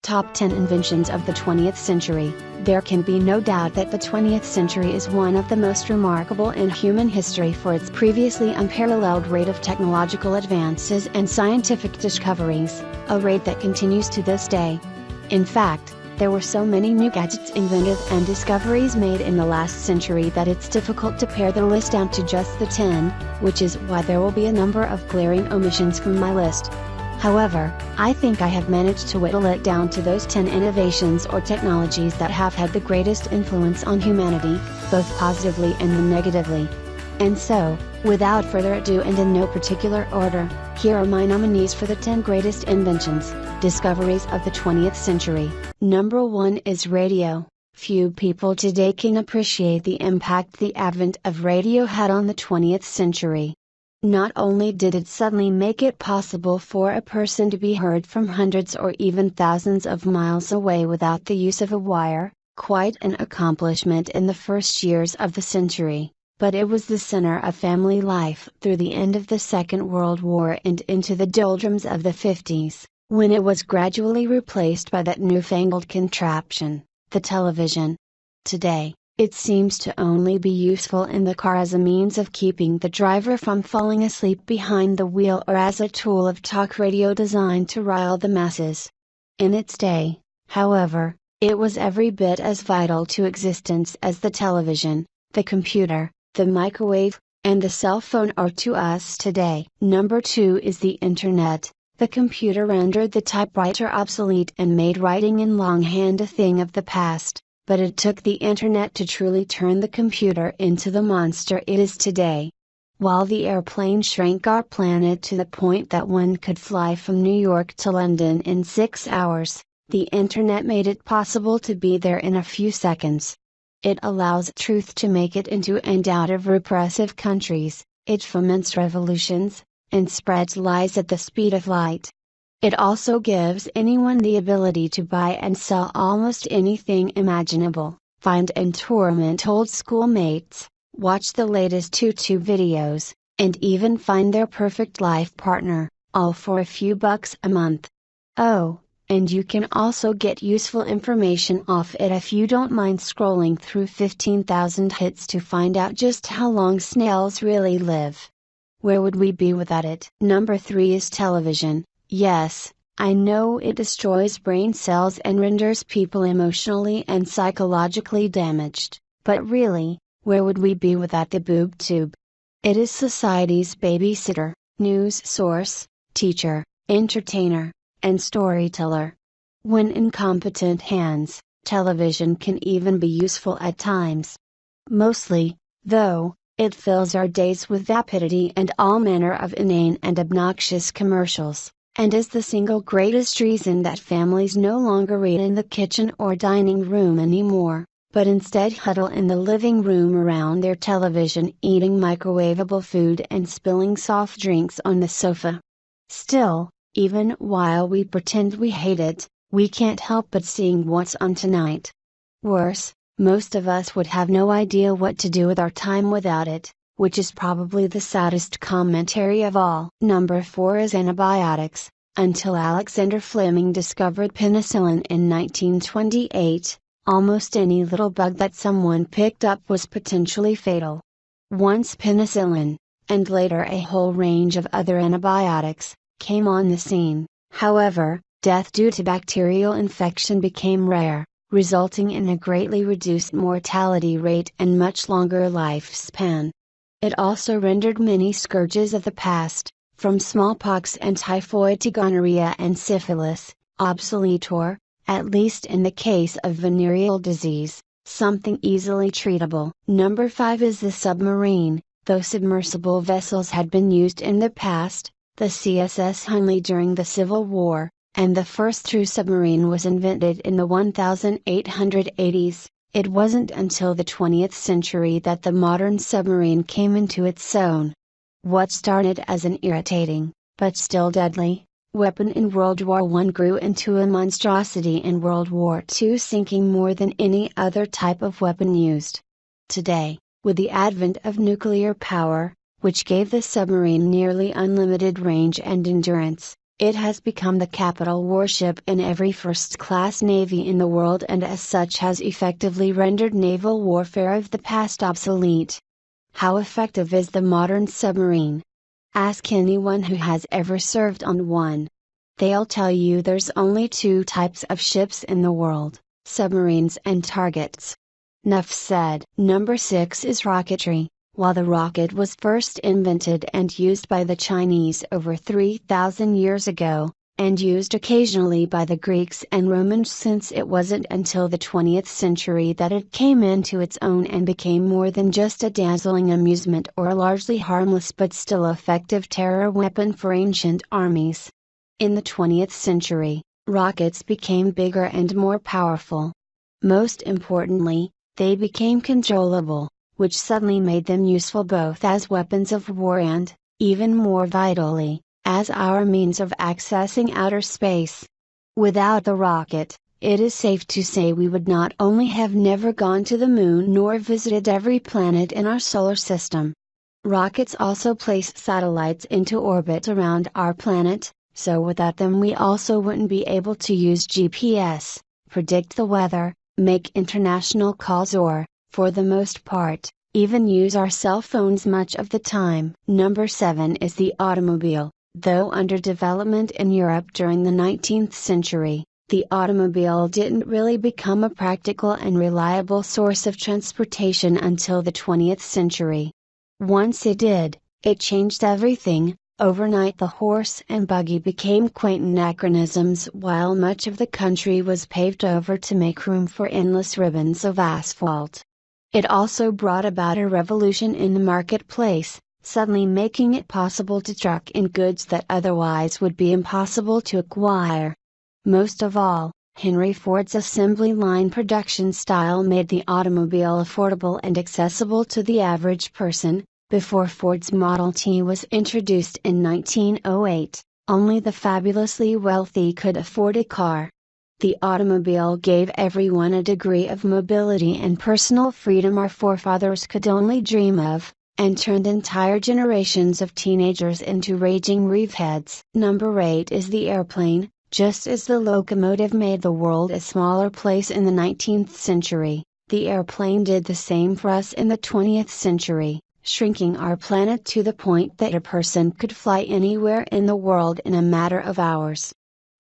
Top 10 Inventions of the 20th Century. There can be no doubt that the 20th century is one of the most remarkable in human history for its previously unparalleled rate of technological advances and scientific discoveries, a rate that continues to this day. In fact, there were so many new gadgets invented and discoveries made in the last century that it's difficult to pare the list down to just the 10, which is why there will be a number of glaring omissions from my list. However, I think I have managed to whittle it down to those 10 innovations or technologies that have had the greatest influence on humanity, both positively and negatively. And so, without further ado and in no particular order, here are my nominees for the 10 greatest inventions, discoveries of the 20th century. Number 1 is radio. Few people today can appreciate the impact the advent of radio had on the 20th century. Not only did it suddenly make it possible for a person to be heard from hundreds or even thousands of miles away without the use of a wire, quite an accomplishment in the first years of the century, but it was the center of family life through the end of the Second World War and into the doldrums of the 50s, when it was gradually replaced by that newfangled contraption, the television. Today, it seems to only be useful in the car as a means of keeping the driver from falling asleep behind the wheel or as a tool of talk radio designed to rile the masses. In its day, however, it was every bit as vital to existence as the television, the computer, the microwave, and the cell phone are to us today. Number 2 is the Internet. The computer rendered the typewriter obsolete and made writing in longhand a thing of the past. But it took the Internet to truly turn the computer into the monster it is today. While the airplane shrank our planet to the point that one could fly from New York to London in 6 hours, the Internet made it possible to be there in a few seconds. It allows truth to make it into and out of repressive countries, it foments revolutions, and spreads lies at the speed of light. It also gives anyone the ability to buy and sell almost anything imaginable, find and torment old schoolmates, watch the latest YouTube videos, and even find their perfect life partner, all for a few bucks a month. Oh, and you can also get useful information off it if you don't mind scrolling through 15,000 hits to find out just how long snails really live. Where would we be without it? Number 3 is television. Yes, I know it destroys brain cells and renders people emotionally and psychologically damaged, but really, where would we be without the boob tube? It is society's babysitter, news source, teacher, entertainer, and storyteller. When in competent hands, television can even be useful at times. Mostly, though, it fills our days with vapidity and all manner of inane and obnoxious commercials, and is the single greatest reason that families no longer read in the kitchen or dining room anymore, but instead huddle in the living room around their television eating microwavable food and spilling soft drinks on the sofa. Still, even while we pretend we hate it, we can't help but seeing what's on tonight. Worse, most of us would have no idea what to do with our time without it, which is probably the saddest commentary of all. Number 4 is antibiotics. Until Alexander Fleming discovered penicillin in 1928, almost any little bug that someone picked up was potentially fatal. Once penicillin, and later a whole range of other antibiotics, came on the scene, however, death due to bacterial infection became rare, resulting in a greatly reduced mortality rate and much longer lifespan. It also rendered many scourges of the past, from smallpox and typhoid to gonorrhea and syphilis, obsolete or, at least in the case of venereal disease, something easily treatable. Number 5 is the submarine. Though submersible vessels had been used in the past, the CSS Hunley during the Civil War, and the first true submarine was invented in the 1880s. It wasn't until the 20th century that the modern submarine came into its own. What started as an irritating, but still deadly, weapon in World War I grew into a monstrosity in World War II, sinking more than any other type of weapon used. Today, with the advent of nuclear power, which gave the submarine nearly unlimited range and endurance, It has become the capital warship in every first-class navy in the world and as such has effectively rendered naval warfare of the past obsolete. How effective is the modern submarine? Ask anyone who has ever served on one. They'll tell you there's only two types of ships in the world, submarines and targets. Nuff said. Number 6 is rocketry. While the rocket was first invented and used by the Chinese over 3,000 years ago, and used occasionally by the Greeks and Romans since it wasn't until the 20th century that it came into its own and became more than just a dazzling amusement or a largely harmless but still effective terror weapon for ancient armies. In the 20th century, rockets became bigger and more powerful. Most importantly, they became controllable, which suddenly made them useful both as weapons of war and, even more vitally, as our means of accessing outer space. Without the rocket, it is safe to say we would not only have never gone to the moon nor visited every planet in our solar system. Rockets also place satellites into orbit around our planet, so without them we also wouldn't be able to use GPS, predict the weather, make international calls or, for the most part, even use our cell phones much of the time. Number 7 is the automobile. Though under development in Europe during the 19th century, the automobile didn't really become a practical and reliable source of transportation until the 20th century. Once it did, it changed everything. Overnight the horse and buggy became quaint anachronisms while much of the country was paved over to make room for endless ribbons of asphalt. It also brought about a revolution in the marketplace, suddenly making it possible to truck in goods that otherwise would be impossible to acquire. Most of all, Henry Ford's assembly line production style made the automobile affordable and accessible to the average person. Before Ford's Model T was introduced in 1908, only the fabulously wealthy could afford a car. The automobile gave everyone a degree of mobility and personal freedom our forefathers could only dream of, and turned entire generations of teenagers into raging reefheads. Number 8 is the airplane. Just as the locomotive made the world a smaller place in the 19th century, the airplane did the same for us in the 20th century. Shrinking our planet to the point that a person could fly anywhere in the world in a matter of hours.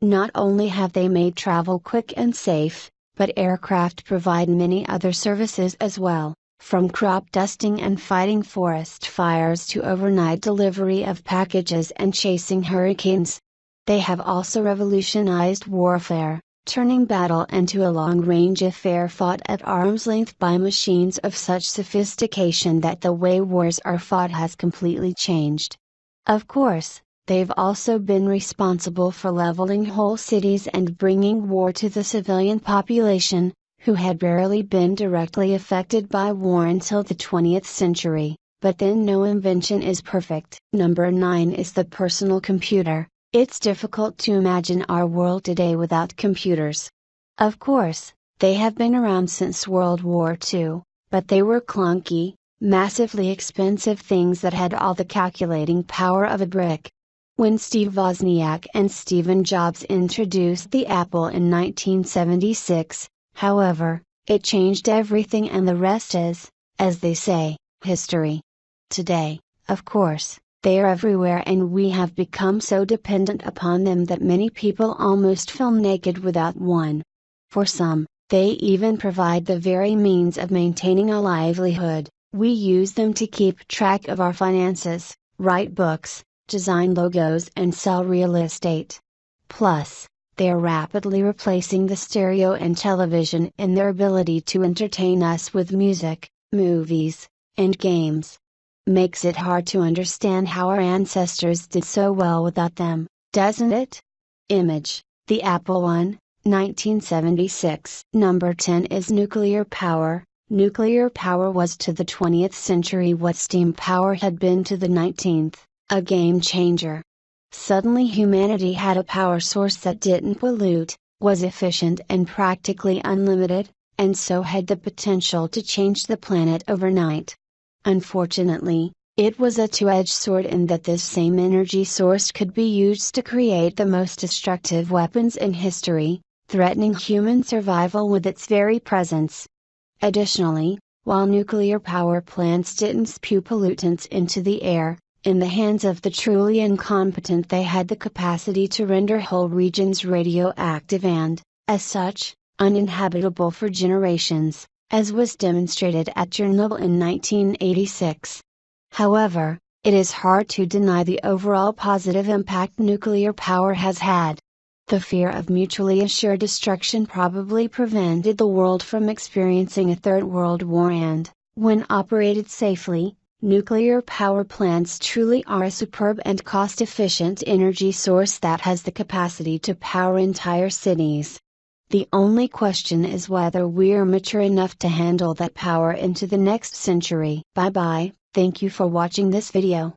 Not only have they made travel quick and safe, but aircraft provide many other services as well, from crop dusting and fighting forest fires to overnight delivery of packages and chasing hurricanes. They have also revolutionized warfare, turning battle into a long-range affair fought at arm's length by machines of such sophistication that the way wars are fought has completely changed. Of course, they've also been responsible for leveling whole cities and bringing war to the civilian population, who had rarely been directly affected by war until the 20th century, but then no invention is perfect. Number 9 is the personal computer. It's difficult to imagine our world today without computers. Of course, they have been around since World War II, but they were clunky, massively expensive things that had all the calculating power of a brick. When Steve Wozniak and Stephen Jobs introduced the Apple in 1976, however, it changed everything and the rest is, as they say, history. Today, of course, they are everywhere and we have become so dependent upon them that many people almost feel naked without one. For some, they even provide the very means of maintaining a livelihood. We use them to keep track of our finances, write books, design logos and sell real estate. Plus, they are rapidly replacing the stereo and television in their ability to entertain us with music, movies, and games. Makes it hard to understand how our ancestors did so well without them, doesn't it? Image, the Apple I, 1976. Number 10 is nuclear power. Nuclear power was to the 20th century what steam power had been to the 19th, a game changer. Suddenly humanity had a power source that didn't pollute, was efficient and practically unlimited, and so had the potential to change the planet overnight. Unfortunately, It was a two-edged sword in that this same energy source could be used to create the most destructive weapons in history, threatening human survival with its very presence. Additionally, while nuclear power plants didn't spew pollutants into the air, in the hands of the truly incompetent they had the capacity to render whole regions radioactive and, as such, uninhabitable for generations, as was demonstrated at Chernobyl in 1986. However, it is hard to deny the overall positive impact nuclear power has had. The fear of mutually assured destruction probably prevented the world from experiencing a Third World War and, when operated safely, nuclear power plants truly are a superb and cost-efficient energy source that has the capacity to power entire cities. The only question is whether we're mature enough to handle that power into the next century. Bye bye, thank you for watching this video.